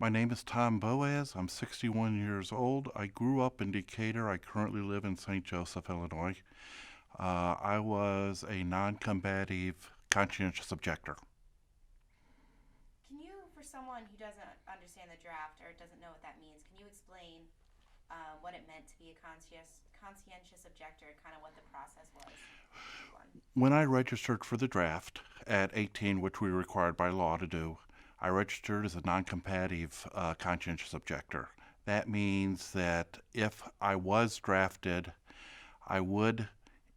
My name is Tom Boaz. I'm 61 years old. I grew up in Decatur. I currently live in St. Joseph, Illinois. I was a non-combative conscientious objector. Can you, for someone who doesn't understand the draft or doesn't know what that means, can you explain what it meant to be a conscientious objector, kind of what the process was? When I registered for the draft at 18, which we were required by law to do, I registered as a non-combative conscientious objector. That means that if I was drafted, I would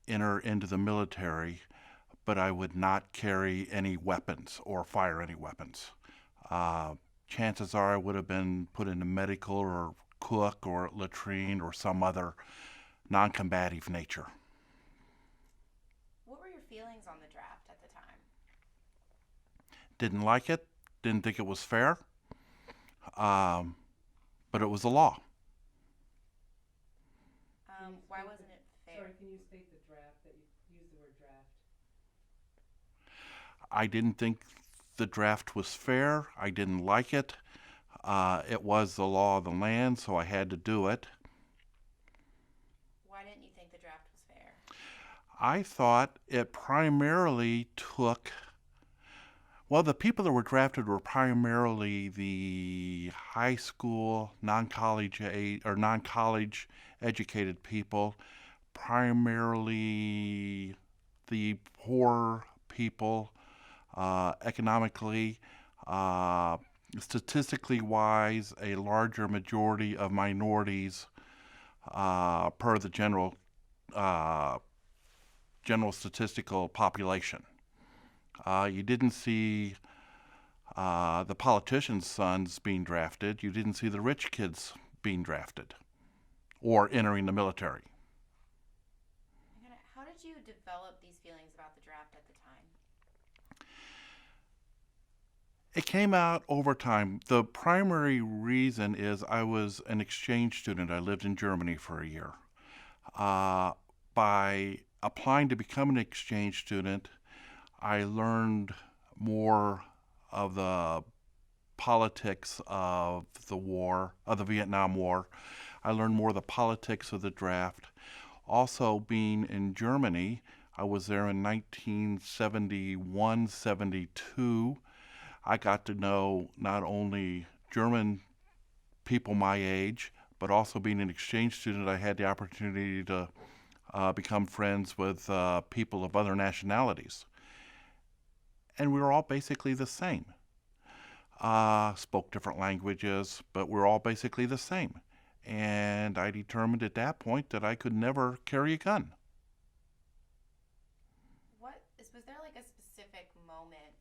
enter into the military, but I would not carry any weapons or fire any weapons. Chances are I would have been put into medical or cook or latrine or some other non-combative nature. What were your feelings on the draft at the time? Didn't like it, didn't think it was fair, but it was the law. Why wasn't it fair? Sorry, can you state the draft, that you used the word draft? I didn't think the draft was fair. I didn't like it. It was the law of the land, so I had to do it. Why didn't you think the draft was fair? I thought it primarily took, well, the people that were drafted were primarily the high school, non-college educated people, primarily the poor people, economically, statistically wise, a larger majority of minorities per the general statistical population. You didn't see the politicians' sons being drafted. You didn't see the rich kids being drafted or entering the military. How did you develop these feelings about the draft at the time? It came out over time. The primary reason is I was an exchange student. I lived in Germany for a year. By applying to become an exchange student, I learned more of the politics of the war, of the Vietnam War. I learned more of the politics of the draft. Also, being in Germany, I was there in 1971, 72. I got to know not only German people my age, but also being an exchange student, I had the opportunity to become friends with people of other nationalities. And we were all basically the same. Spoke different languages, but we were all basically the same. And I determined at that point that I could never carry a gun. Was there like a specific moment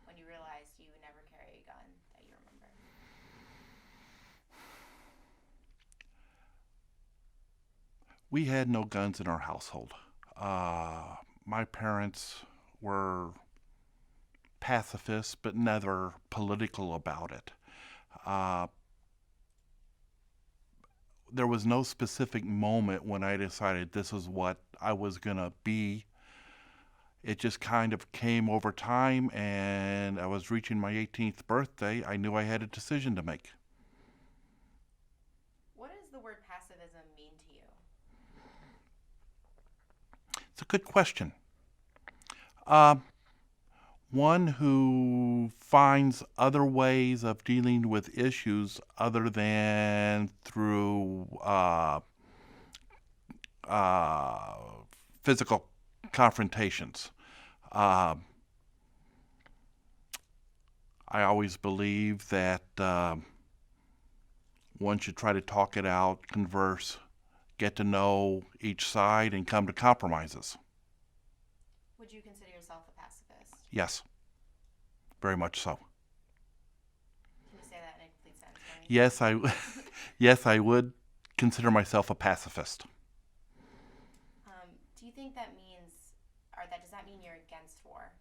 when you realized you would never carry a gun that you remember? We had no guns in our household. My parents were pacifists, but never political about it. There was no specific moment when I decided this is what I was going to be. It just kind of came over time, and I was reaching my 18th birthday. I knew I had a decision to make. What does the word pacifism mean to you? It's a good question. One who finds other ways of dealing with issues other than through physical confrontations. I always believe that one should try to talk it out, converse, get to know each side, and come to compromises. Would you consider yourself a pacifist? Yes, very much so. Can you say that in a complete sentence for me? Yes, I would consider myself a pacifist. Do you think that means, does that mean you're against war?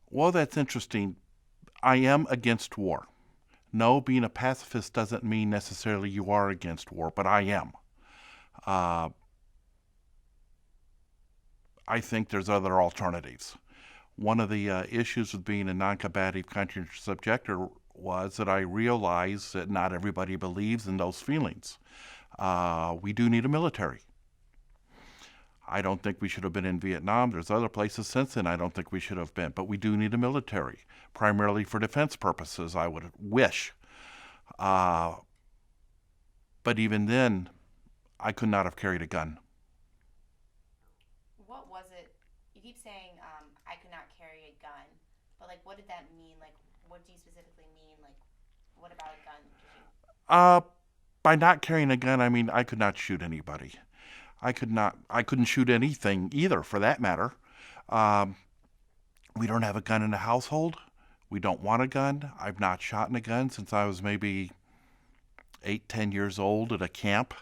Well, that's interesting. I am against war. No, being a pacifist doesn't mean necessarily you are against war, but I am. I think there's other alternatives. one of the issues with being a non-combative conscientious objector was that I realized that not everybody believes in those feelings. We do need a military. I don't think we should have been in Vietnam. There's other places since then I don't think we should have been. But we do need a military, primarily for defense purposes, I would wish. But even then, I could not have carried a gun. What was it? You keep saying I could not carry a gun, but like, what did that mean? Like, what do you specifically mean? Like, what about a gun? By not carrying a gun, I mean I could not shoot anybody. I couldn't shoot anything either, for that matter. We don't have a gun in the household. We don't want a gun. I've not shot in a gun since I was maybe 8, 10 years old at a camp.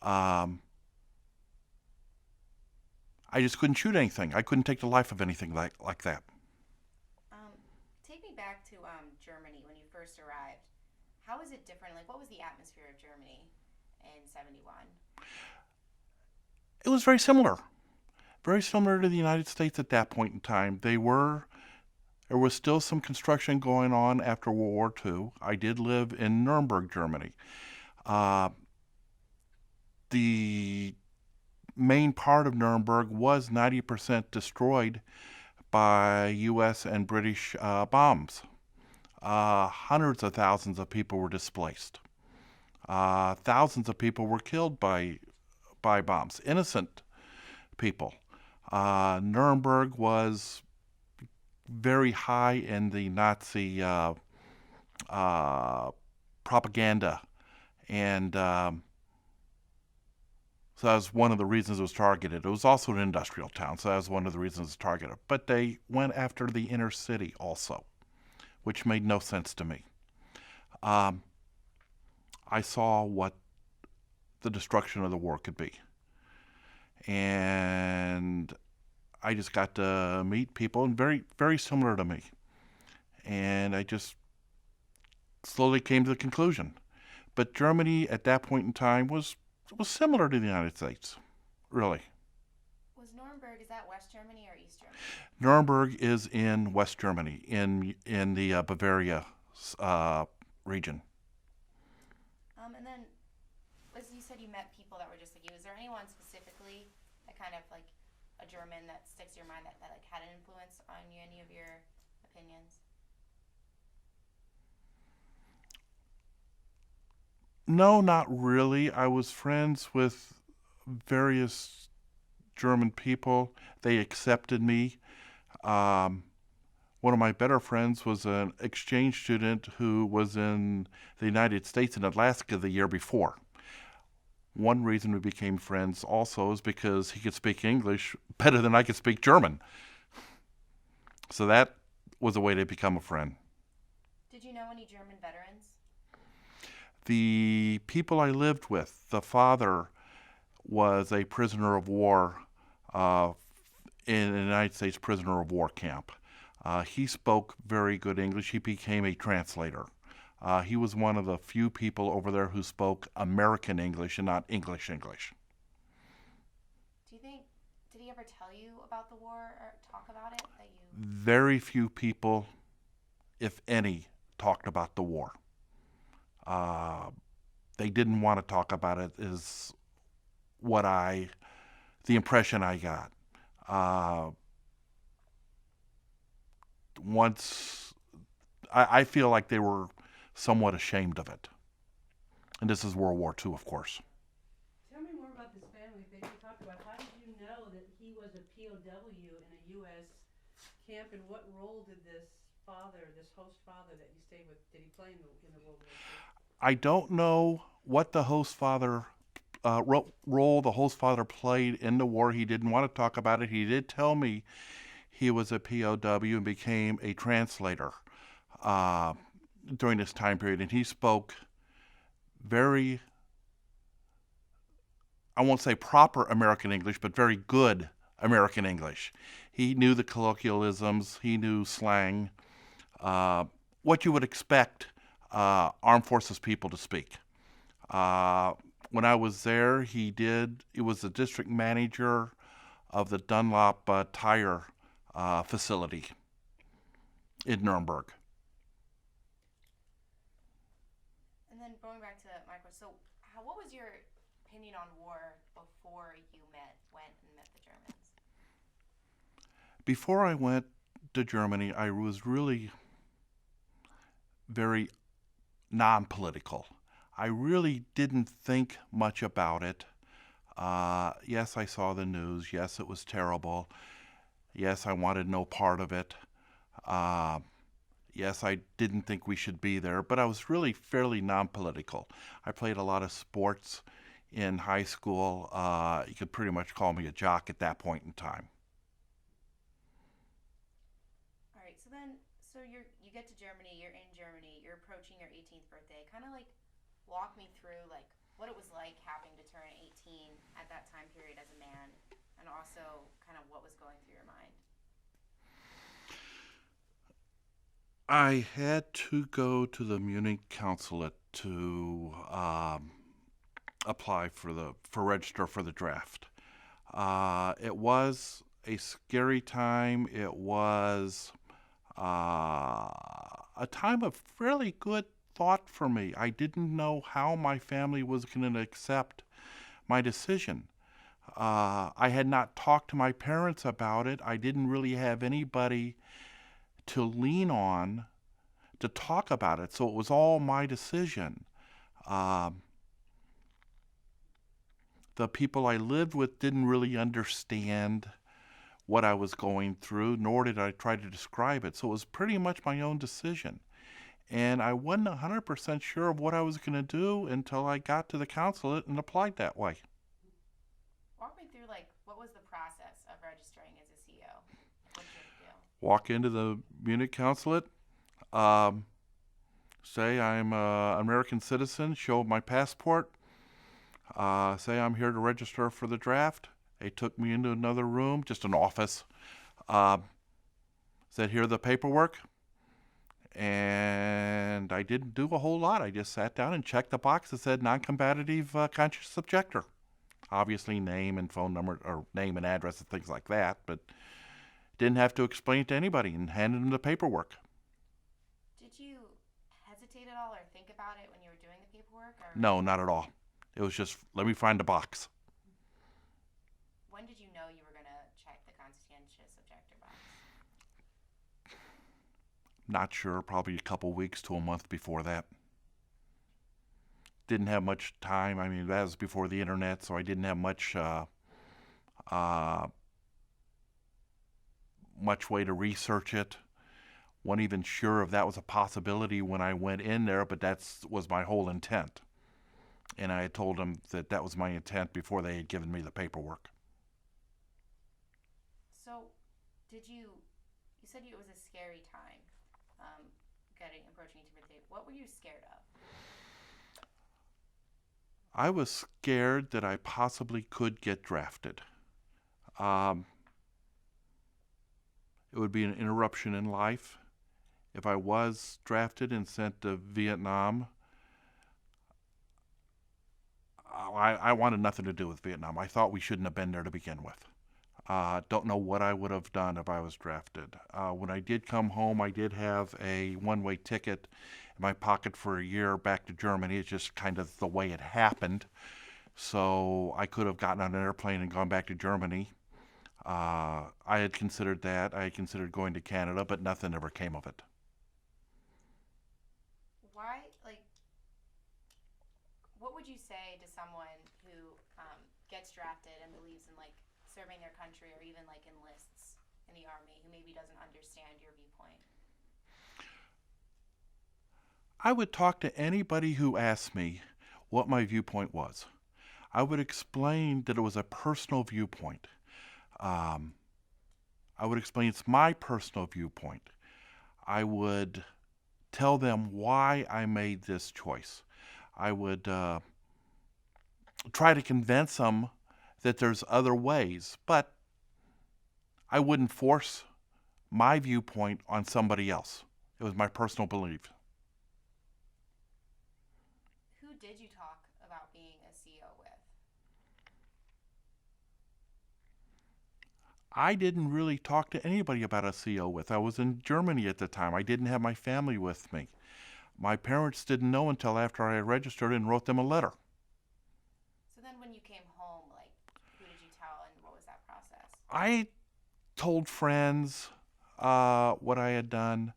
I just couldn't shoot anything. I couldn't take the life of anything like that. Take me back to Germany when you first arrived. How was it different? Like, what was the atmosphere of Germany in 71? It was very similar to the United States at that point in time. There was still some construction going on after World War II. I did live in Nuremberg, Germany. The main part of Nuremberg was 90% destroyed by U.S. and British bombs. Hundreds of thousands of people were displaced. Thousands of people were killed by bombs, innocent people. Nuremberg was very high in the Nazi propaganda, and so that was one of the reasons it was targeted. It was also an industrial town, so that was one of the reasons it was targeted. But they went after the inner city also, which made no sense to me. I saw what the destruction of the war could be. And I just got to meet people, and very, very similar to me. And I just slowly came to the conclusion. But Germany at that point in time was similar to the United States, really. Was Nuremberg, is that West Germany or East Germany? Nuremberg is in West Germany, in the Bavaria region. And then, as you said, you met people that were just like you. Is there anyone specifically that kind of like a German that sticks to your mind that like had an influence on you, any of your opinions? No, not really. I was friends with various German people. They accepted me. One of my better friends was an exchange student who was in the United States in Alaska the year before. One reason we became friends also is because he could speak English better than I could speak German. So that was a way to become a friend. Did you know any German veterans? The people I lived with, the father was a prisoner of war in a United States prisoner of war camp. He spoke very good English. He became a translator. He was one of the few people over there who spoke American English and not English English. Do you think, did he ever tell you about the war or talk about it? Very few people, if any, talked about the war. They didn't want to talk about it, is the impression I got. I feel like they were somewhat ashamed of it. And this is World War II, of course. Tell me more about this family that you talked about. How did you know that he was a POW in a U.S. camp, and what role did this host father that you stayed with, did he play in the World War II? I don't know what the host father role the host father played in the war. He didn't want to talk about it. He did tell me he was a POW and became a translator during this time period, and he spoke very, I won't say proper American English, but very good American English. He knew the colloquialisms, he knew slang, what you would expect armed forces people to speak. When I was there, he was the district manager of the Dunlop tire facility in Nuremberg. And then going back to my question, so what was your opinion on war before you went and met the Germans? Before I went to Germany, I was really very non-political. I really didn't think much about it. Yes, I saw the news. Yes, it was terrible. Yes, I wanted no part of it. Yes, I didn't think we should be there, but I was really fairly non-political. I played a lot of sports in high school. You could pretty much call me a jock at that point in time. All right, so you get to Germany, you're in Germany, you're approaching your 18th birthday. Kind of like walk me through like what it was like having to turn 18 at that time period as a man, and also kind of what was going through your mind. I had to go to the Munich Consulate to apply for register for the draft. It was a scary time. It was a time of fairly good thought for me. I didn't know how my family was going to accept my decision. I had not talked to my parents about it. I didn't really have anybody to lean on to talk about it, so it was all my decision. The people I lived with didn't really understand what I was going through, nor did I try to describe it, so it was pretty much my own decision. And I wasn't 100% sure of what I was going to do until I got to the consulate and applied that way. Walk me through like what was the process of registering as a CO? What did you do? Walk into the Munich consulate, say I'm an American citizen, show my passport, say I'm here to register for the draft. They took me into another room, just an office, said, here are the paperwork. And I didn't do a whole lot. I just sat down and checked the box that said non-combative conscientious objector. Obviously name and phone number, or name and address and things like that, but didn't have to explain it to anybody and handed them the paperwork. Did you hesitate at all or think about it when you were doing the paperwork? Or No, not at all. It was just, let me find the box. when did you know you were going to check the conscientious objector box? Not sure, probably a couple weeks to a month before that. Didn't have much time. I mean, that was before the internet, so I didn't have much way to research it. Wasn't even sure if that was a possibility when I went in there, but that was my whole intent. And I had told them that that was my intent before they had given me the paperwork. So, you said it was a scary time, approaching your birthday. What were you scared of? I was scared that I possibly could get drafted. It would be an interruption in life. If I was drafted and sent to Vietnam, I wanted nothing to do with Vietnam. I thought we shouldn't have been there to begin with. Don't know what I would have done if I was drafted. When I did come home, I did have a one-way ticket in my pocket for a year back to Germany. It's just kind of the way it happened. So I could have gotten on an airplane and gone back to Germany. I had considered that. I had considered going to Canada, but nothing ever came of it. Why, what would you say to someone who gets drafted and believes in serving their country, or even enlists in the army, who maybe doesn't understand your viewpoint? I would talk to anybody who asked me what my viewpoint was. I would explain that it was a personal viewpoint. I would explain it's my personal viewpoint. I would tell them why I made this choice. I would try to convince them that there's other ways, but I wouldn't force my viewpoint on somebody else. It was my personal belief. Who did you talk about being a CO with? I didn't really talk to anybody about a CO with. I was in Germany at the time. I didn't have my family with me. My parents didn't know until after I had registered and wrote them a letter. So then when you came home, like, who did you tell and what was that process? I told friends what I had done,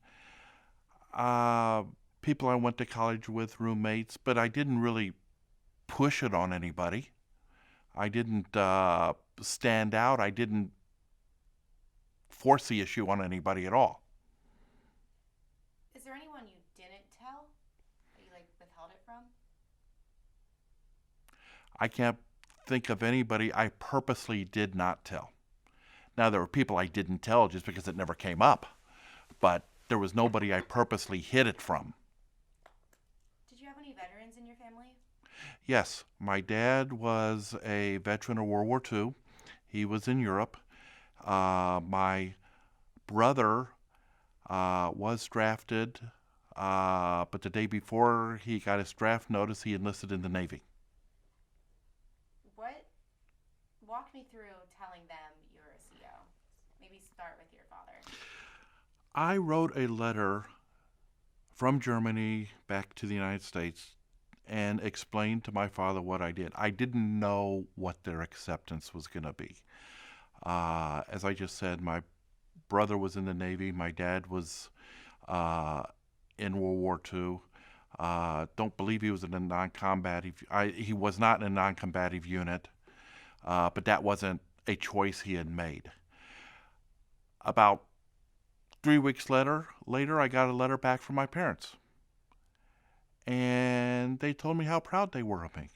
people I went to college with, roommates, but I didn't really push it on anybody. I didn't stand out. I didn't force the issue on anybody at all. Is there anyone you didn't tell that you, like, withheld it from? I can't think of anybody I purposely did not tell. Now, there were people I didn't tell just because it never came up, but there was nobody I purposely hid it from. Did you have any veterans in your family? Yes, my dad was a veteran of World War II. He was in Europe. My brother was drafted, but the day before he got his draft notice, he enlisted in the Navy. Walk me through telling them you were a CO. Maybe start with your father. I wrote a letter from Germany back to the United States and explained to my father what I did. I didn't know what their acceptance was going to be. As I just said, my brother was in the Navy. My dad was in World War II. Don't believe he was in a non-combative. He was not in a non-combative unit, but that wasn't a choice he had made. About 3 weeks later, I got a letter back from my parents. And they told me how proud they were of me.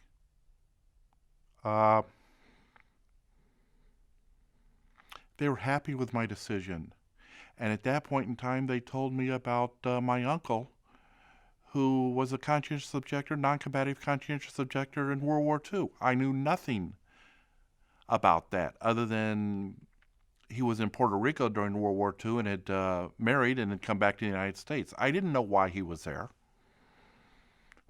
They were happy with my decision. And at that point in time, they told me about my uncle, who was a conscientious objector, non-combative conscientious objector in World War II. I knew nothing about that other than he was in Puerto Rico during World War II and had married and had come back to the United States. I didn't know why he was there.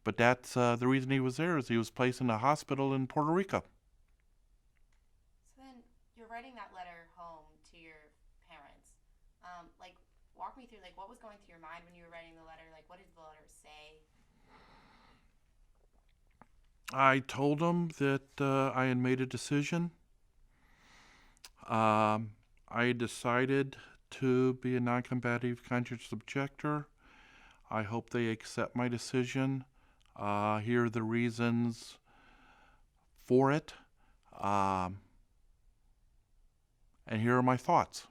But that's the reason he was there, is he was placed in a hospital in Puerto Rico. So then you're writing that letter home to your parents. Like, walk me through, like, what was going through your mind when you were writing the letter? Like, what did the letter say? I told them that I had made a decision. I had decided to be a non-combative conscientious objector. I hope they accept my decision. Here are the reasons for it. And here are my thoughts.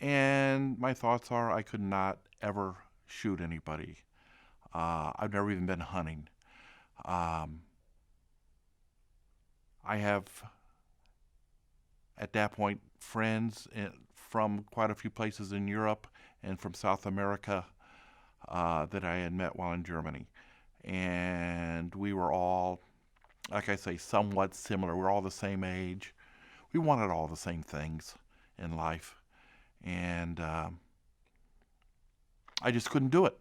And my thoughts are I could not ever shoot anybody. I've never even been hunting. I have, at that point, friends from quite a few places in Europe and from South America that I had met while in Germany. And we were all, like I say, somewhat similar. We're all the same age. We wanted all the same things in life. And I just couldn't do it.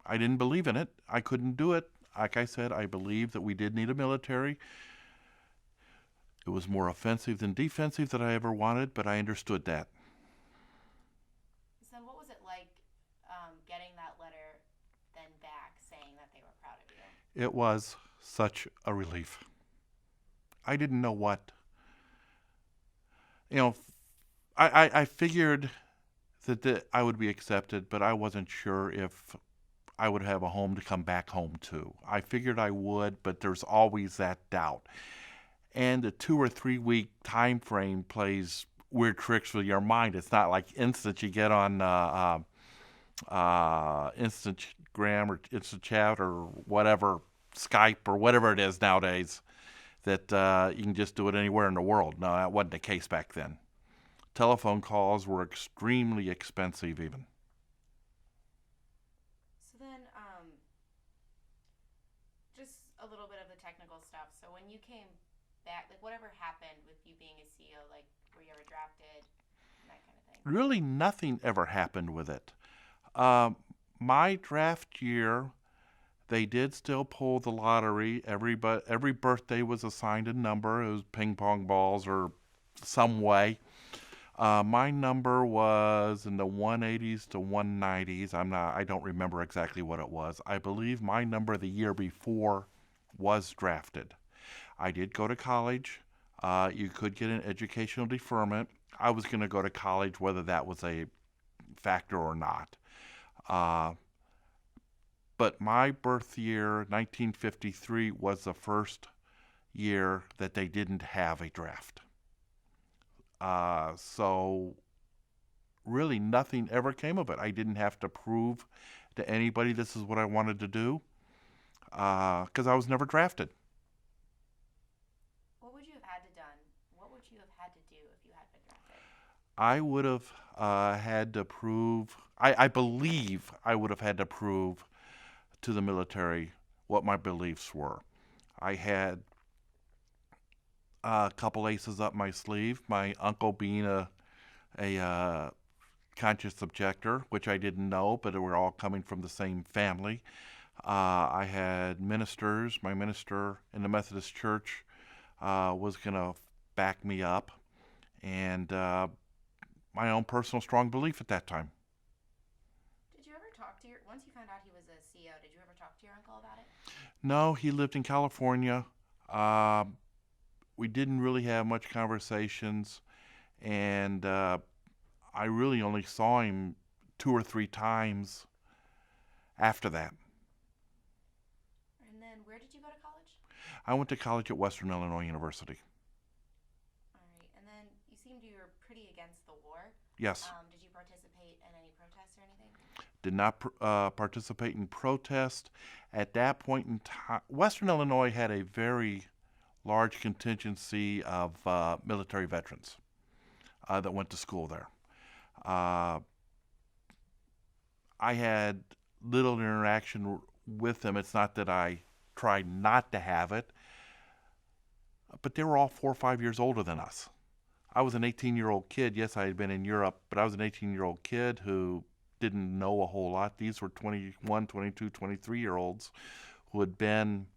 I didn't believe in it. I couldn't do it. Like I said, I believed that we did need a military. It was more offensive than defensive that I ever wanted, but I understood that. So what was it like getting that letter then back saying that they were proud of you? It was such a relief. I didn't know what. I figured that I would be accepted, but I wasn't sure if I would have a home to come back home to. I figured I would, but there's always that doubt. And the 2 or 3 week time frame plays weird tricks with your mind. It's not like instant. You get on Instagram or Instant Chat or whatever, Skype or whatever it is nowadays, that you can just do it anywhere in the world. No, that wasn't the case back then. Telephone calls were extremely expensive even. So then, just a little bit of the technical stuff. So when you came back, like, whatever happened with you being a CEO, like, were you ever drafted, and that kind of thing? Really nothing ever happened with it. My draft year, They did still pull the lottery. Every birthday was assigned a number. It was ping pong balls or some way. My number was in the 180s to 190s. I don't remember exactly what it was. I believe my number the year before was drafted. I did go to college. You could get an educational deferment. I was going to go to college whether that was a factor or not. But my birth year, 1953, was the first year that they didn't have a draft. So really nothing ever came of it. I didn't have to prove to anybody this is what I wanted to do because I was never drafted. What would you have had to done? What would you have had to do if you had been drafted? I would have had to prove, I believe I would have had to prove to the military what my beliefs were. I had a couple aces up my sleeve. My uncle being a conscious objector, which I didn't know, but we're all coming from the same family. I had ministers. My minister in the Methodist Church was going to back me up, and my own personal strong belief at that time. Did you ever talk to once you found out he was a CO, did you ever talk to your uncle about it? No, he lived in California. We didn't really have much conversations, and I really only saw him 2 or 3 times after that. And then where did you go to college? I went to college at Western Illinois University. All right. And then you seemed you were pretty against the war. Yes. Did you participate in any protests or anything? Did not participate in protest. At that point in time, Western Illinois had a very large contingency of military veterans that went to school there. I had little interaction with them. It's not that I tried not to have it, but they were all 4 or 5 years older than us. I was an 18-year-old kid. Yes, I had been in Europe, but I was an 18-year-old kid who didn't know a whole lot. These were 21, 22, 23-year-olds who had been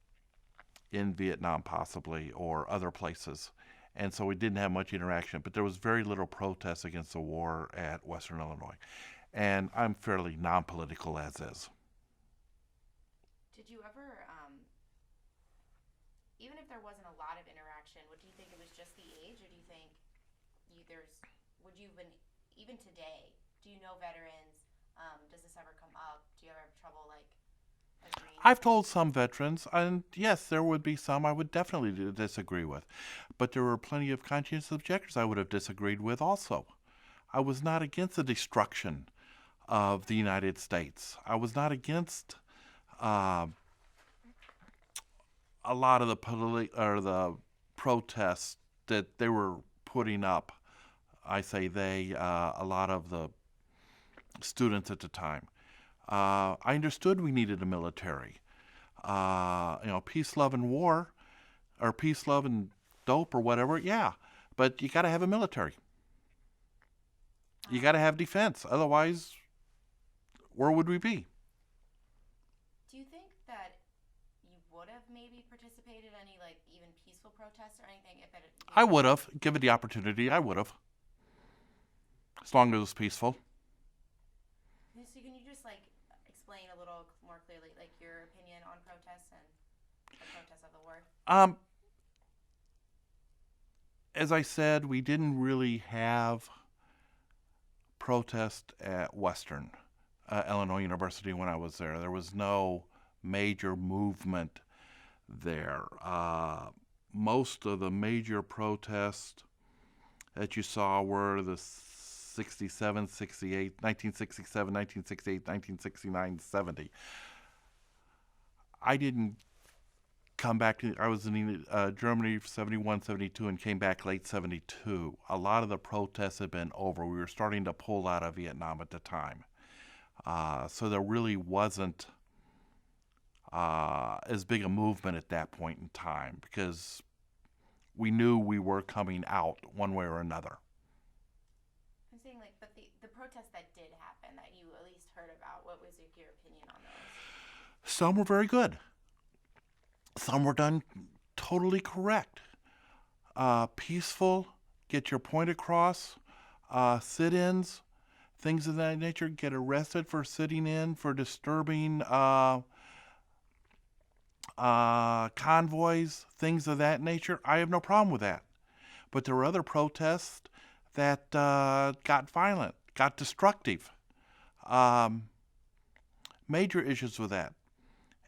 in Vietnam possibly or other places. And so we didn't have much interaction, but there was very little protest against the war at Western Illinois. And I'm fairly non-political as is. Did you ever, even if there wasn't a lot of interaction, would you think it was just the age, or do you think would you have been, even today, do you know veterans? Does this ever come up? Do you ever have trouble, like, agreeing? I've told some veterans, and yes, there would be some I would definitely disagree with. But there were plenty of conscientious objectors I would have disagreed with also. I was not against the destruction of the United States. I was not against a lot of the protests that they were putting up. I say they, a lot of the students at the time. I understood we needed a military. Peace, love, and war, or peace, love, and dope, or whatever, yeah. But you got to have a military. You got to have defense. Otherwise, where would we be? Do you think that you would have maybe participated in any, like, even peaceful protests or anything if it? I would have. Given the opportunity, I would have. As long as it was peaceful. So can you just, like, explain a little more clearly, like, your opinion on protests and the protests of the war? As I said, we didn't really have protest at Western Illinois University when I was there. There was no major movement there. Most of the major protests that you saw were the 67, 68, 1967, 1968, 1969, 70. I didn't come back to, I was in Germany 71, 72 and came back late 72. A lot of the protests had been over. We were starting to pull out of Vietnam at the time. So there really wasn't as big a movement at that point in time because we knew we were coming out one way or another. I'm saying, like, but the protests that did happen, that you at least heard about, what was your opinion on those? Some were very good. Some were done totally correct. Peaceful, get your point across, sit-ins, things of that nature, get arrested for sitting in, for disturbing convoys, things of that nature. I have no problem with that. But there were other protests that got violent, got destructive. Major issues with that.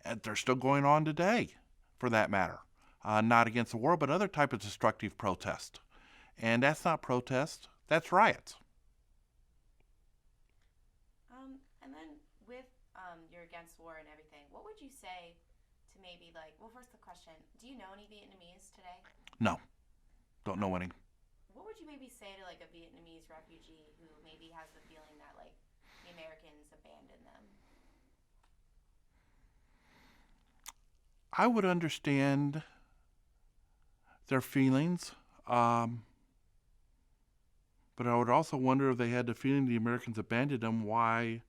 And they're still going on today, for that matter. Not against the war, but other type of destructive protest. And that's not protest, that's riots. And then with you're against war and everything, what would you say to maybe like, well, first the question, do you know any Vietnamese today? No, don't know any. What would you maybe say to like a Vietnamese refugee who maybe has the feeling that like the Americans abandoned them? I would understand their feelings, but I would also wonder if they had the feeling the Americans abandoned them, why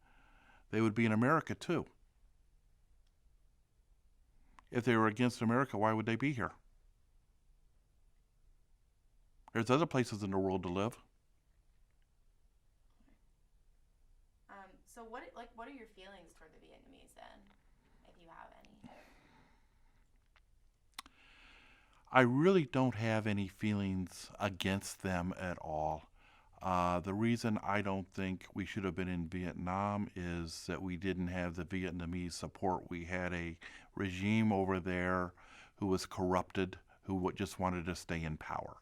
they would be in America too. If they were against America, why would they be here? There's other places in the world to live. So what are your feelings toward the Vietnamese then, if you have any? I really don't have any feelings against them at all. The reason I don't think we should have been in Vietnam is that we didn't have the Vietnamese support. We had a regime over there who was corrupted, who just wanted to stay in power.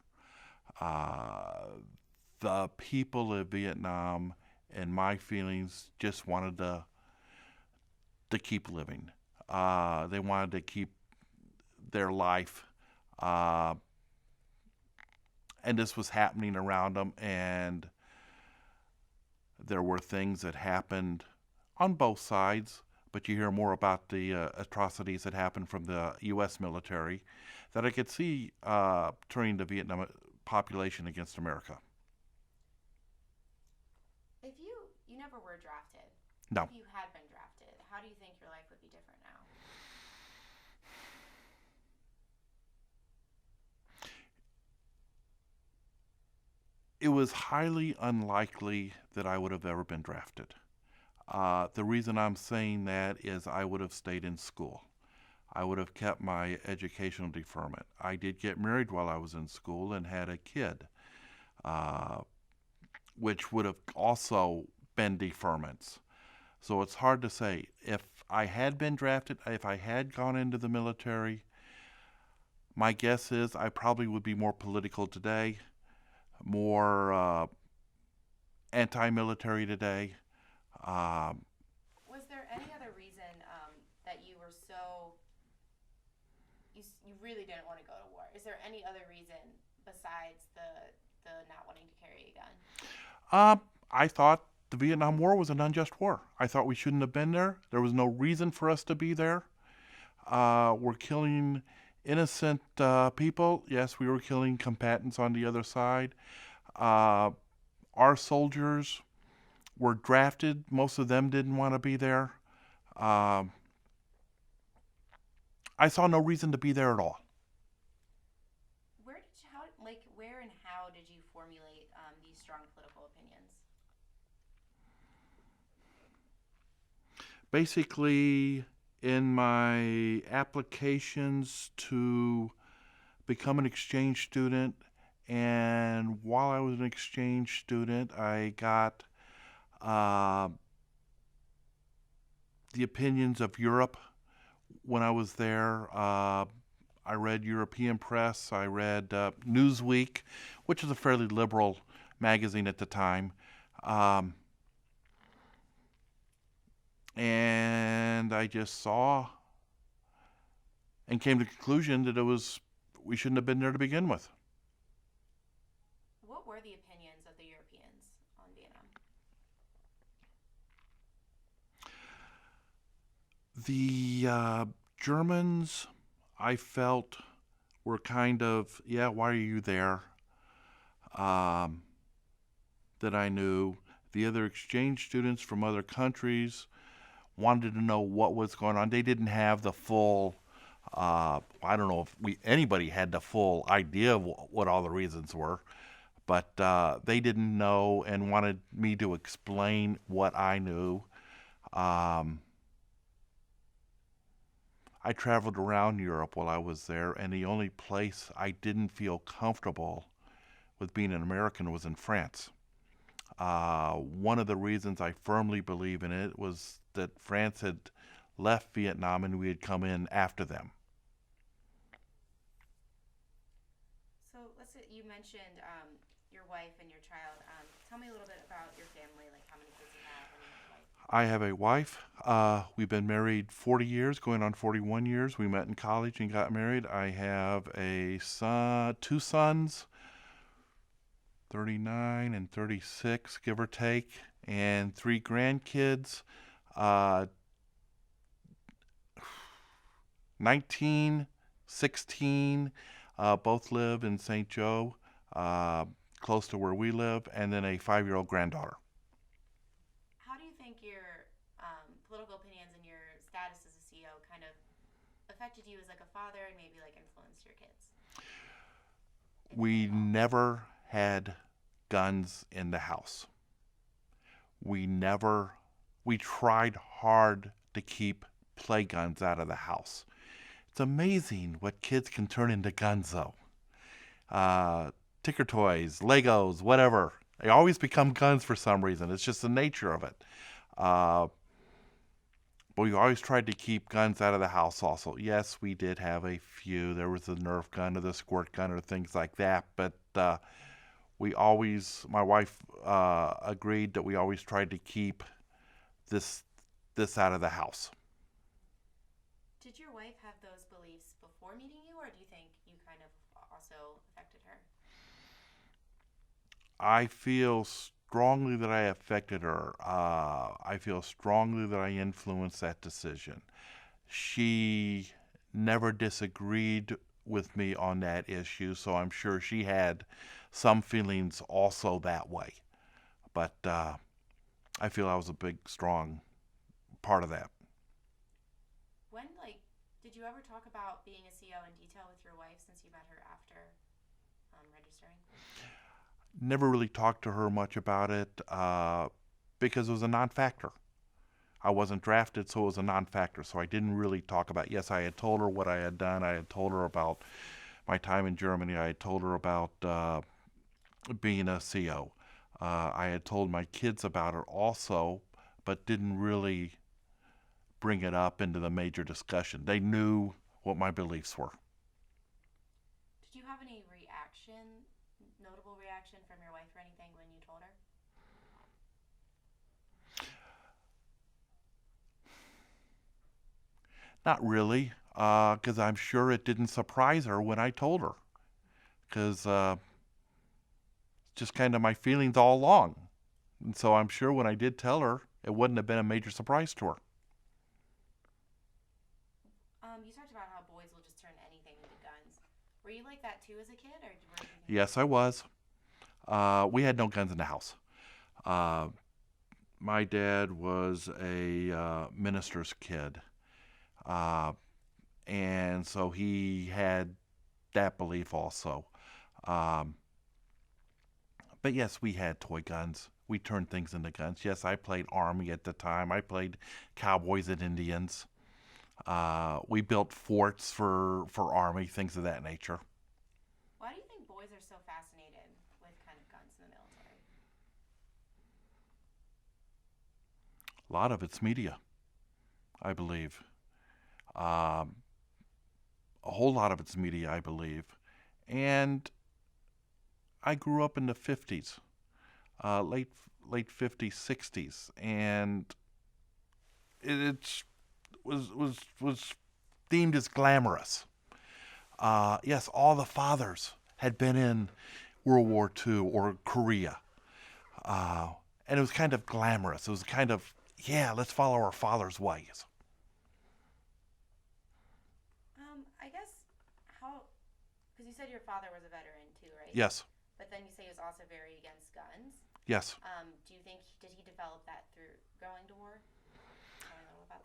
The people of Vietnam, in my feelings, just wanted to keep living. They wanted to keep their life. And this was happening around them, and there were things that happened on both sides, but you hear more about the atrocities that happened from the U.S. military that I could see turning the Vietnam population against America. If you never were drafted, No. if you had been drafted, how do you think your life would be different now? It was highly unlikely that I would have ever been drafted. The reason I'm saying that is I would have stayed in school. I would have kept my educational deferment. I did get married while I was in school and had a kid, which would have also been deferments. So it's hard to say. If I had been drafted, if I had gone into the military, my guess is I probably would be more political today, more anti-military today. Was there any other reason that you were so you really didn't want to go to war? Is there any other reason besides the not wanting to carry a gun? I thought the Vietnam War was an unjust war. I thought we shouldn't have been there. There was no reason for us to be there. We're killing innocent people. Yes, we were killing combatants on the other side. Our soldiers were drafted. Most of them didn't want to be there. I saw no reason to be there at all. Where and how did you formulate these strong political opinions? Basically, in my applications to become an exchange student, and while I was an exchange student, I got the opinions of Europe when I was there. I read European press. I read Newsweek, which was a fairly liberal magazine at the time. And I just saw and came to the conclusion that we shouldn't have been there to begin with. What were the opinions of the Europeans on Vietnam? The Germans, I felt, were kind of, yeah, why are you there? That I knew. The other exchange students from other countries wanted to know what was going on. They didn't have the full, I don't know if anybody had the full idea of what all the reasons were, but they didn't know and wanted me to explain what I knew. I traveled around Europe while I was there, and the only place I didn't feel comfortable with being an American was in France. One of the reasons I firmly believe in it was that France had left Vietnam and we had come in after them. So let's say you mentioned your wife and your child. Tell me a little bit about your family, like how many kids you have and your wife. I have a wife. We've been married 40 years, going on 41 years. We met in college and got married. I have a son, two sons, 39 and 36, give or take, and three grandkids, 19, 16, both live in St. Joe, close to where we live, and then a 5-year-old granddaughter. How do you think your political opinions and your status as a CEO kind of affected you as like a father and maybe like influenced your kids? We never had guns in the house. We tried hard to keep play guns out of the house. It's amazing what kids can turn into guns, though. Ticker toys, Legos, whatever. They always become guns for some reason. It's just the nature of it. But we always tried to keep guns out of the house also. Yes, we did have a few. There was the Nerf gun or the squirt gun or things like that. But my wife agreed that we always tried to keep this out of the house. Did your wife have those beliefs before meeting you, or do you think you kind of also affected her? I feel strongly that I affected her. I feel strongly that I influenced that decision. She never disagreed with me on that issue, so I'm sure she had some feelings also that way. But I feel I was a big, strong part of that. Did you ever talk about being a CEO in detail with your wife since you met her after registering? Never really talked to her much about it because it was a non-factor. I wasn't drafted, so it was a non-factor. So I didn't really talk about. Yes, I had told her what I had done. I had told her about my time in Germany. I had told her about being a CO. I had told my kids about it also, but didn't really bring it up into the major discussion. They knew what my beliefs were. Did you have any notable reaction from your wife or anything when you told her? Not really, because I'm sure it didn't surprise her when I told her, because just kind of my feelings all along. And so I'm sure when I did tell her, it wouldn't have been a major surprise to her. You talked about how boys will just turn anything into guns. Were you like that too as a kid, or were you? Yes, I was. We had no guns in the house. My dad was a minister's kid, and so he had that belief also. But yes, we had toy guns. We turned things into guns. Yes, I played Army at the time. I played Cowboys and Indians. We built forts for Army, things of that nature. Why do you think boys are so fascinated with kind of guns in the military? A lot of it's media, I believe. A whole lot of it's media, I believe. And I grew up in the 50s, late 50s, 60s, and it was deemed as glamorous. Yes, all the fathers had been in World War II or Korea, and it was kind of glamorous. It was kind of, yeah, let's follow our father's ways. I guess because you said your father was a veteran too, right? Yes. But then you say he was also very against guns. Yes. Do you think did he develop that through going to war? Tell me a little about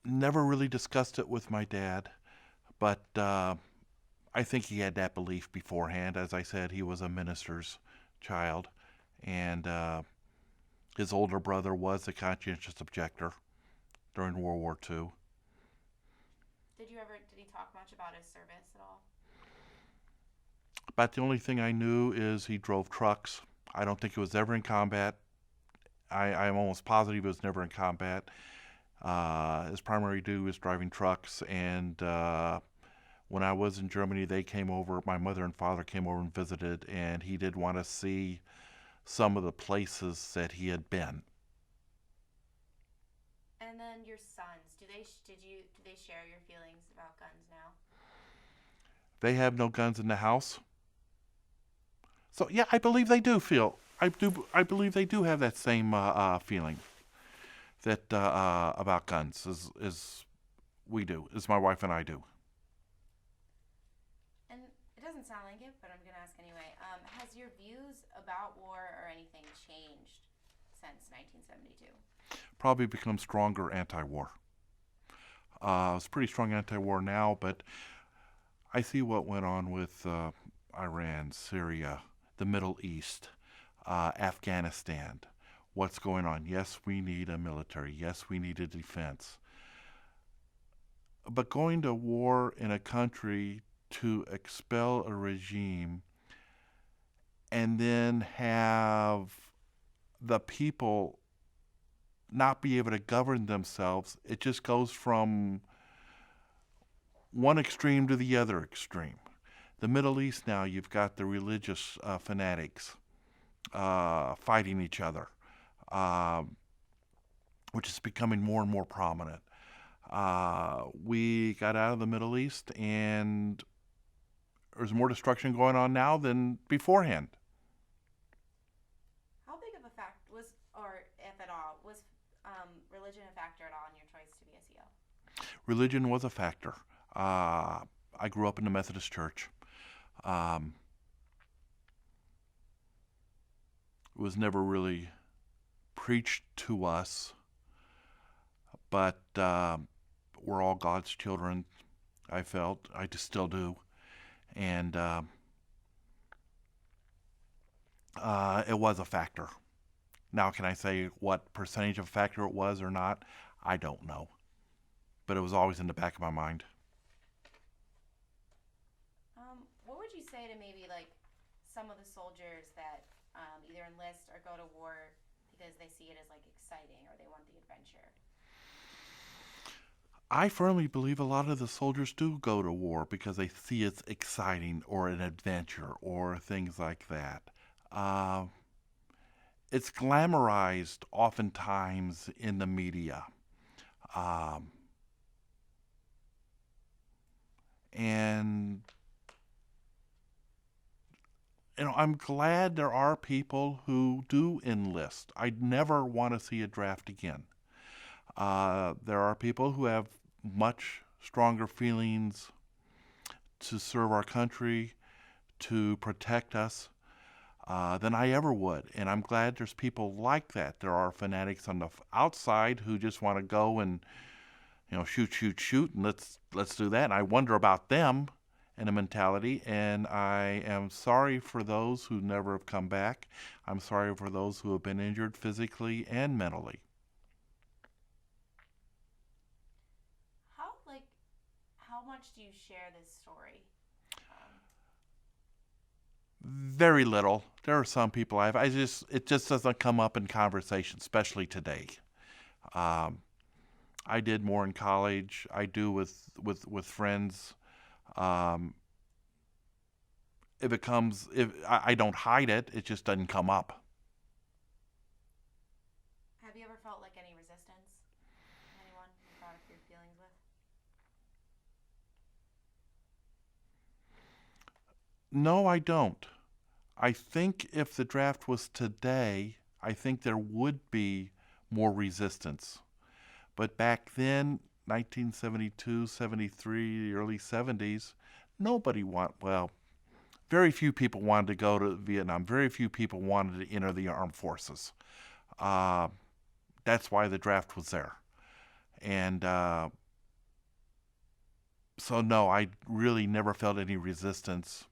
Never really discussed it with my dad, but I think he had that belief beforehand. As I said, he was a minister's child, and his older brother was a conscientious objector during World War II. Did he talk much about his service at all? About the only thing I knew is he drove trucks. I don't think he was ever in combat. I'm almost positive he was never in combat. His primary duty was driving trucks, and when I was in Germany, they came over, my mother and father came over and visited, and he did want to see some of the places that he had been. And then your sons, do they share your feelings about guns now? They have no guns in the house. So yeah, I believe they do feel. I believe they do have that same feeling that about guns as we do, as my wife and I do. And it doesn't sound like it, but I'm gonna ask anyway. Has your views about war or anything changed since 1972? Probably become stronger anti-war. It's pretty strong anti-war now, but I see what went on with Iran, Syria, the Middle East, Afghanistan. What's going on? Yes, we need a military. Yes, we need a defense. But going to war in a country to expel a regime and then have the people not be able to govern themselves, it just goes from one extreme to the other extreme. The Middle East now, you've got the religious fanatics fighting each other, which is becoming more and more prominent. We got out of the Middle East, and there's more destruction going on now than beforehand. How big of a fact was, or if at all, was religion a factor at all in your choice to be a CO? Religion was a factor. I grew up in the Methodist Church. It was never really preached to us, but we're all God's children, I felt. I just still do. And it was a factor. Now, can I say what percentage of a factor it was or not? I don't know. But it was always in the back of my mind. What would you say to maybe like some of the soldiers that either enlist or go to war because they see it as like exciting or they want the adventure? I firmly believe a lot of the soldiers do go to war because they see it's exciting or an adventure or things like that. It's glamorized oftentimes in the media. And I'm glad there are people who do enlist. I'd never want to see a draft again. There are people who have much stronger feelings to serve our country, to protect us, than I ever would. And I'm glad there's people like that. There are fanatics on the outside who just want to go and shoot, and let's do that. And I wonder about them and a mentality, and I am sorry for those who never have come back. I'm sorry for those who have been injured physically and mentally. How much do you share this story? Very little. There are some people it just doesn't come up in conversation, especially today. I did more in college. I do with friends. If I don't hide it, it just doesn't come up. Have you ever felt like any resistance from anyone you brought up your feelings with? No, I don't. I think if the draft was today, I think there would be more resistance. But back then, 1972, 73, the early 70s, very few people wanted to go to Vietnam. Very few people wanted to enter the armed forces. That's why the draft was there. And so, no, I really never felt any resistance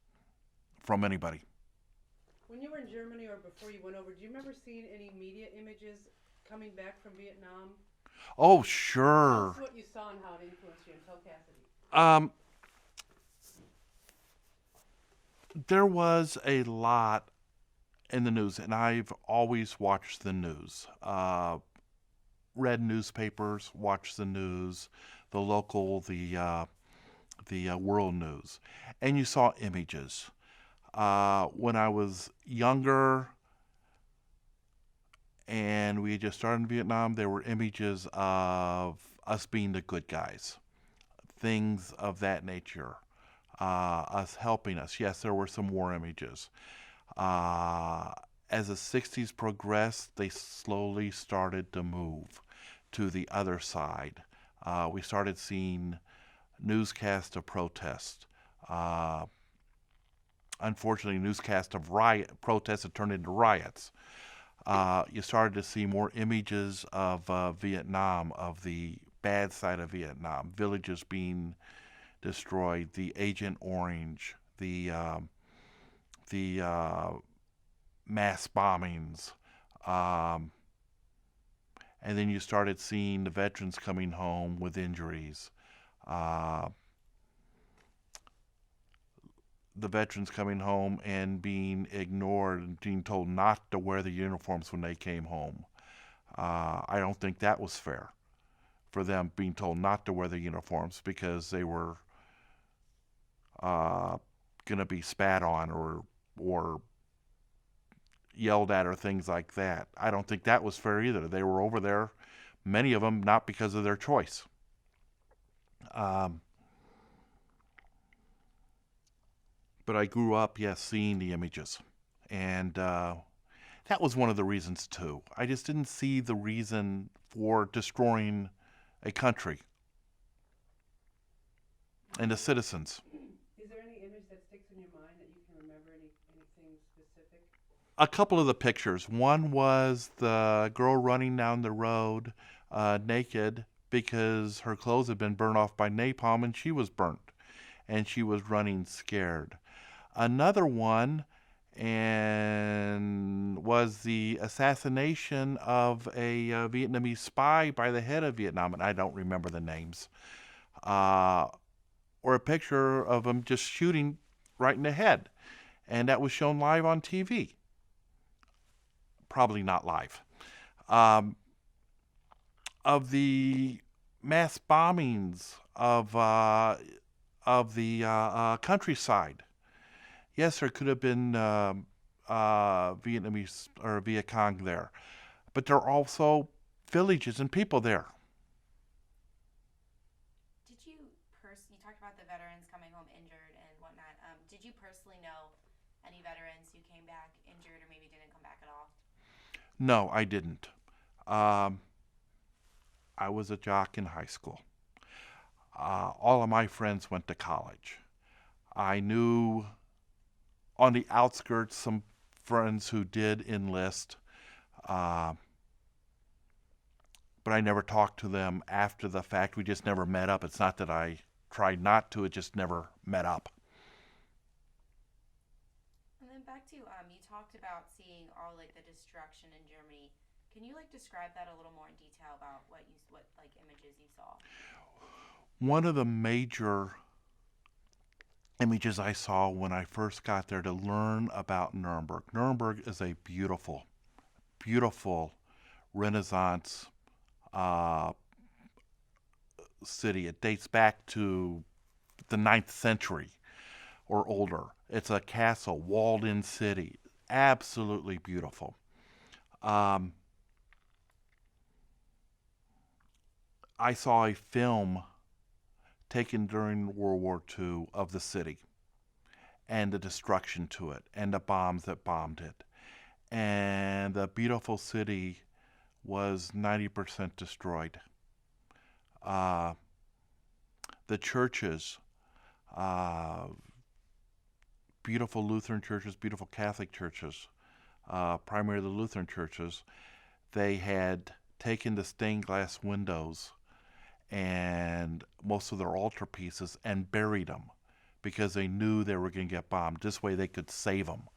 from anybody. When you were in Germany or before you went over, do you remember seeing any media images coming back from Vietnam? Oh, Tell sure. us what you saw and how it influenced you, and tell Cassidy. There was a lot in the news, and I've always watched the news. Read newspapers, watched the news, the local, the world news, and you saw images. When I was younger and we had just started in Vietnam, there were images of us being the good guys, things of that nature, us helping us. Yes, there were some war images. As the 60s progressed, they slowly started to move to the other side. We started seeing newscasts of protest. Unfortunately, newscasts of protests had turned into riots. You started to see more images of Vietnam, of the bad side of Vietnam, villages being destroyed, the Agent Orange, the mass bombings, and then you started seeing the veterans coming home with injuries. The veterans coming home and being ignored and being told not to wear the uniforms when they came home. I don't think that was fair for them being told not to wear the uniforms because they were going to be spat on or yelled at or things like that. I don't think that was fair either. They were over there, many of them, not because of their choice. But I grew up, yes, seeing the images. And that was one of the reasons, too. I just didn't see the reason for destroying a country and the citizens. Is there any image that sticks in your mind that you can remember, anything specific? A couple of the pictures. One was the girl running down the road naked because her clothes had been burned off by napalm and she was burnt. And she was running scared. Another one was the assassination of a Vietnamese spy by the head of Vietnam, and I don't remember the names. Or a picture of him just shooting right in the head, and that was shown live on TV. Probably not live. Of the mass bombings of the countryside. Yes, there could have been Vietnamese or Viet Cong there, but there are also villages and people there. Did you talked about the veterans coming home injured and whatnot. Did you personally know any veterans who came back injured or maybe didn't come back at all? No, I didn't. I was a jock in high school. All of my friends went to college. I knew on the outskirts some friends who did enlist, but I never talked to them after the fact. We just never met up. It's not that I tried not to, it just never met up. And then back to you talked about seeing all like the destruction in Germany. Can you like describe that a little more in detail about what like images you saw? One of the major images I saw when I first got there to learn about Nuremberg. Nuremberg is a beautiful, beautiful Renaissance city. It dates back to the 9th century or older. It's a castle, walled-in city, absolutely beautiful. I saw a film taken during World War II of the city and the destruction to it and the bombs that bombed it. And the beautiful city was 90% destroyed. The churches, beautiful Lutheran churches, beautiful Catholic churches, primarily the Lutheran churches, they had taken the stained glass windows and most of their altar pieces and buried them because they knew they were going to get bombed. This way they could save them.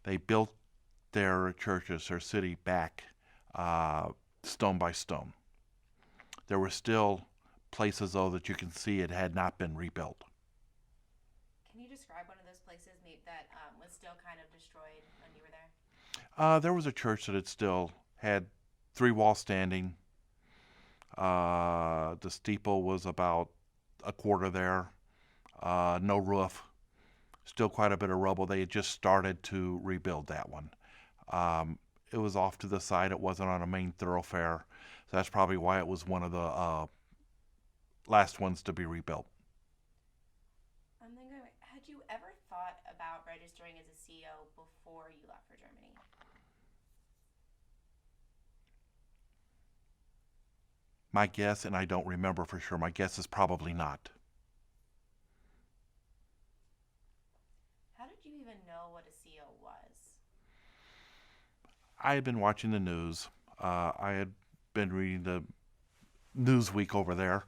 They built their churches, their city back stone by stone. There were still places, though, that you can see it had not been rebuilt. Can you describe one of those places that was still kind of destroyed when you were there? There was a church that had still had 3 walls standing. The steeple was about a quarter there. No roof. Still quite a bit of rubble. They had just started to rebuild that one. It was off to the side. It wasn't on a main thoroughfare. So that's probably why it was one of the last ones to be rebuilt. And then had you ever thought about registering as a CO before you left for Germany? My guess, and I don't remember for sure, my guess is probably not. How did you even know what a CO was? I had been watching the news. I had been reading the Newsweek over there.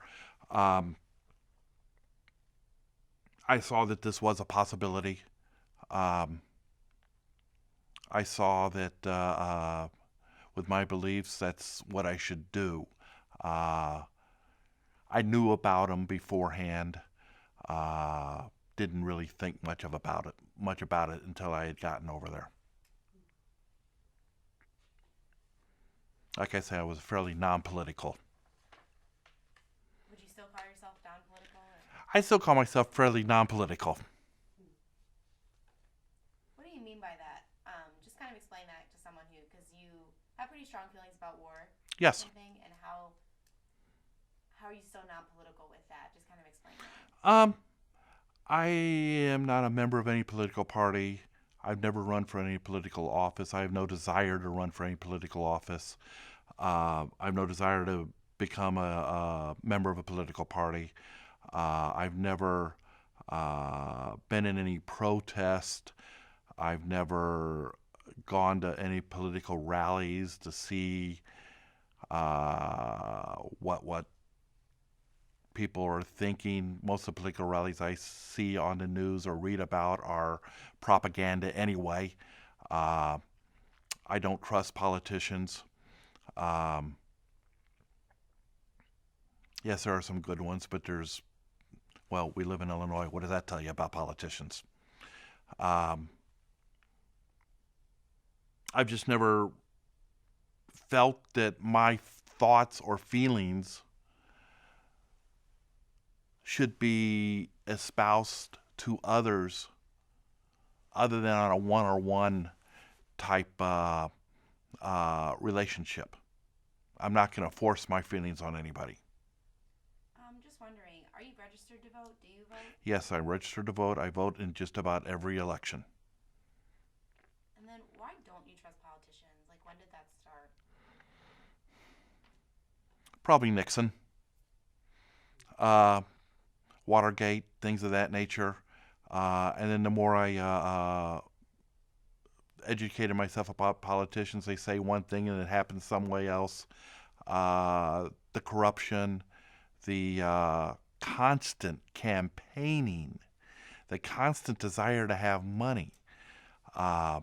I saw that this was a possibility. I saw that with my beliefs, that's what I should do. I knew about them beforehand. Didn't really think much about it until I had gotten over there. Like I say, I was fairly non-political. Would you still call yourself non-political? I still call myself fairly non-political. What do you mean by that? Just kind of explain that to someone because you have pretty strong feelings about war. Yes. Something, and how are you still non-political with that? Just kind of explain that. I am not a member of any political party. I've never run for any political office. I have no desire to run for any political office. I have no desire to become a member of a political party. I've never been in any protest. I've never gone to any political rallies to see what people are thinking. Most of the political rallies I see on the news or read about are propaganda anyway. I don't trust politicians. Yes, there are some good ones, but we live in Illinois. What does that tell you about politicians? I've just never felt that my thoughts or feelings should be espoused to others other than on a one-on-one type relationship. I'm not going to force my feelings on anybody. I'm just wondering, are you registered to vote? Do you vote? Yes, I'm registered to vote. I vote in just about every election. And then why don't you trust politicians? Like, when did that start? Probably Nixon. Watergate, things of that nature. And then the more I educated myself about politicians, they say one thing and it happens some way else. The corruption, the constant campaigning, the constant desire to have money. I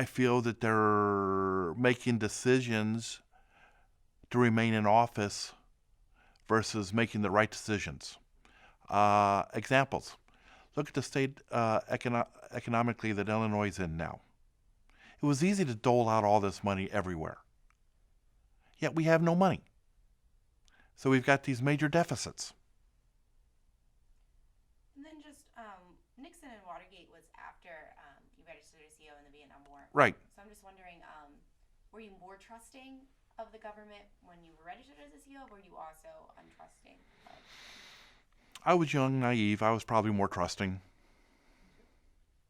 feel that they're making decisions to remain in office versus making the right decisions. Examples. Look at the state economically that Illinois is in now. It was easy to dole out all this money everywhere. Yet we have no money. So we've got these major deficits. And then just Nixon and Watergate was after you registered as CO in the Vietnam War. Right. So I'm just wondering, were you more trusting of the government when you were registered as a CO, or were you also untrusting of them? I was young, naive. I was probably more trusting.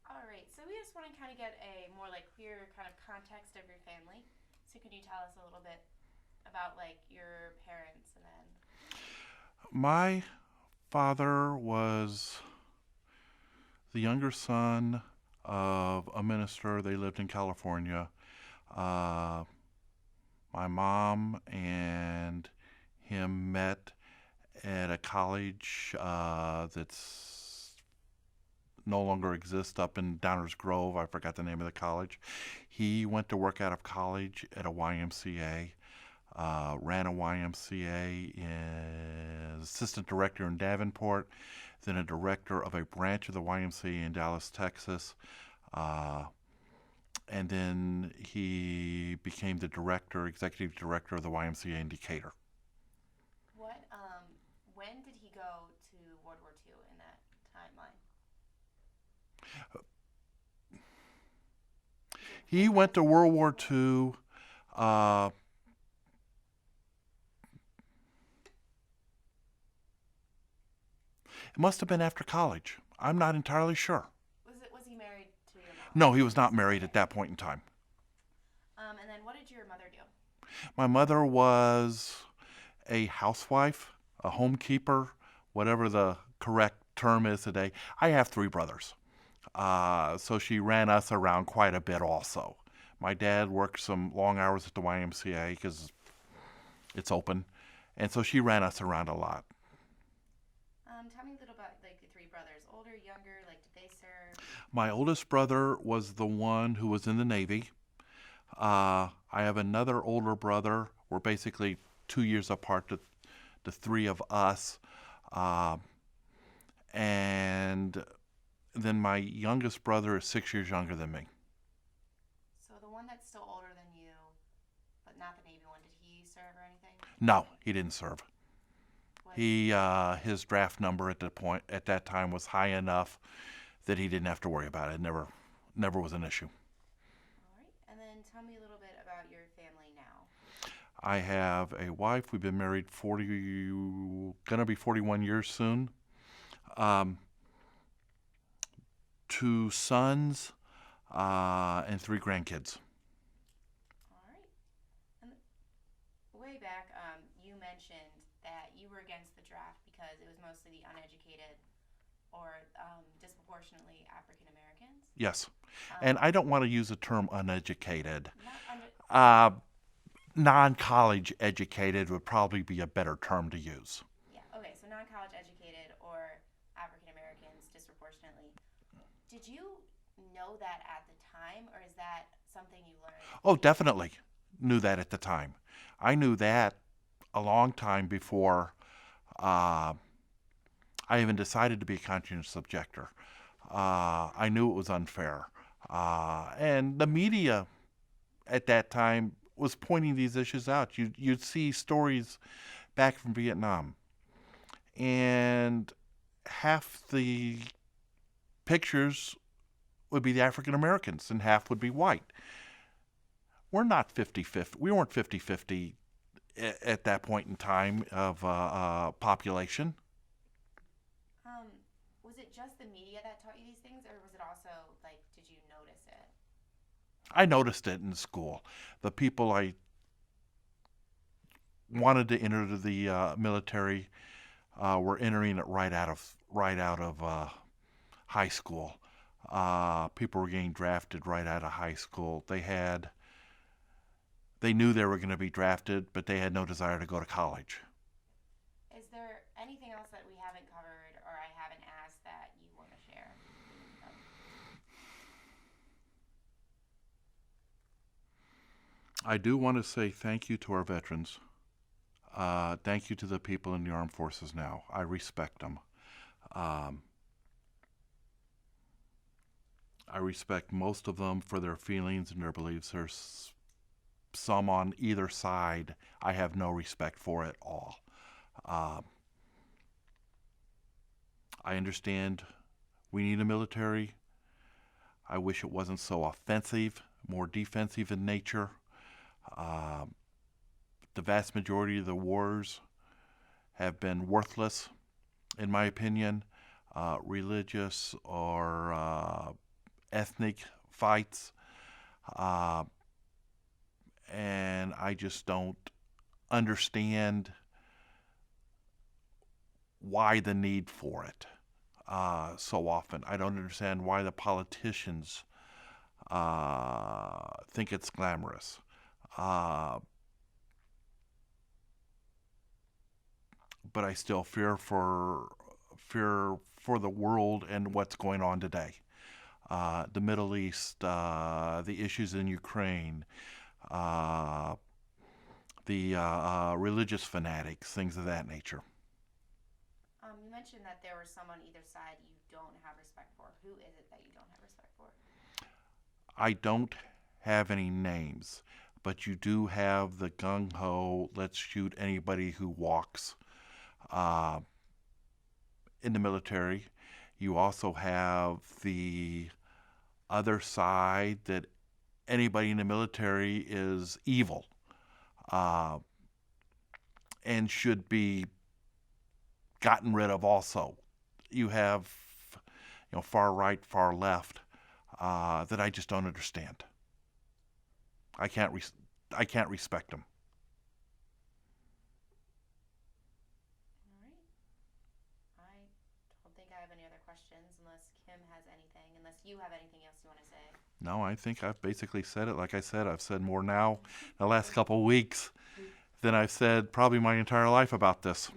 All right. So we just want to kind of get a more clear kind of context of your family. So could you tell us a little bit about your parents and then? My father was the younger son of a minister. They lived in California. My mom and him met at a college that's no longer exists up in Downers Grove. I forgot the name of the college. He went to work out of college at a YMCA, ran a YMCA as assistant director in Davenport, then a director of a branch of the YMCA in Dallas, Texas. And then he became the executive director of the YMCA in Decatur. When did he go to World War II in that timeline? He went to World War II. It must have been after college. I'm not entirely sure. Was he married to your mom? No, he was not married at that point in time. And then what did your mother do? My mother was a housewife, a homekeeper, whatever the correct term is today. I have 3 brothers. So she ran us around quite a bit also. My dad worked some long hours at the YMCA because it's open. And so she ran us around a lot. Tell me a little about like the 3 brothers. Older, younger, like did they serve? My oldest brother was the one who was in the Navy. I have another older brother. We're basically 2 years apart, the 3 of us. And then my youngest brother is 6 years younger than me. So the one that's still older than you, but not the Navy one, did he serve or anything? No, he didn't serve. His draft number at that time was high enough that he didn't have to worry about it. It never was an issue. All right, and then tell me a little bit about your family now. I have a wife. We've been married gonna be 41 years soon. 2 sons and 3 grandkids. All right, and way back, you mentioned that you were against the draft because it was mostly the uneducated or disproportionately African Americans. Yes, and I don't want to use the term uneducated. Not Non-college educated would probably be a better term to use. Yeah, okay, so non-college educated or African Americans disproportionately. Did you know that at the time, or is that something you learned? Oh, definitely knew that at the time. I knew that a long time before I even decided to be a conscientious objector. I knew it was unfair. And the media at that time was pointing these issues out. You'd see stories back from Vietnam, and half the pictures would be the African Americans and half would be white. We're not 50-50. We weren't 50-50 at that point in time of population. Was it just the media that taught you these things, or was it also, like, did you notice it? I noticed it in school. The people I wanted to enter the military were entering it right out of high school. People were getting drafted right out of high school. They knew they were going to be drafted, but they had no desire to go to college. Is there anything else that we haven't covered or I haven't asked that you want to share? I do want to say thank you to our veterans. Thank you to the people in the armed forces now. I respect them. I respect most of them for their feelings and their beliefs. There's some on either side I have no respect for at all. I understand we need a military. I wish it wasn't so offensive, more defensive in nature. The vast majority of the wars have been worthless, in my opinion. Religious or ethnic fights. And I just don't understand why the need for it so often. I don't understand why the politicians think it's glamorous. but I still fear for the world and what's going on today. The Middle East, the issues in Ukraine, the religious fanatics, things of that nature. You mentioned that there were some on either side you don't have respect for. Who is it that you don't have respect for? I don't have any names, but you do have the gung-ho, let's shoot anybody who walks in the military. You also have the other side that anybody in the military is evil and should be gotten rid of also. You have, far right, far left that I just don't understand. I can't respect them. All right. I don't think I have any other questions unless Kim has anything, unless you have anything else you want to say. No, I think I've basically said it. Like I said, I've said more now in the last couple of weeks than I've said probably my entire life about this.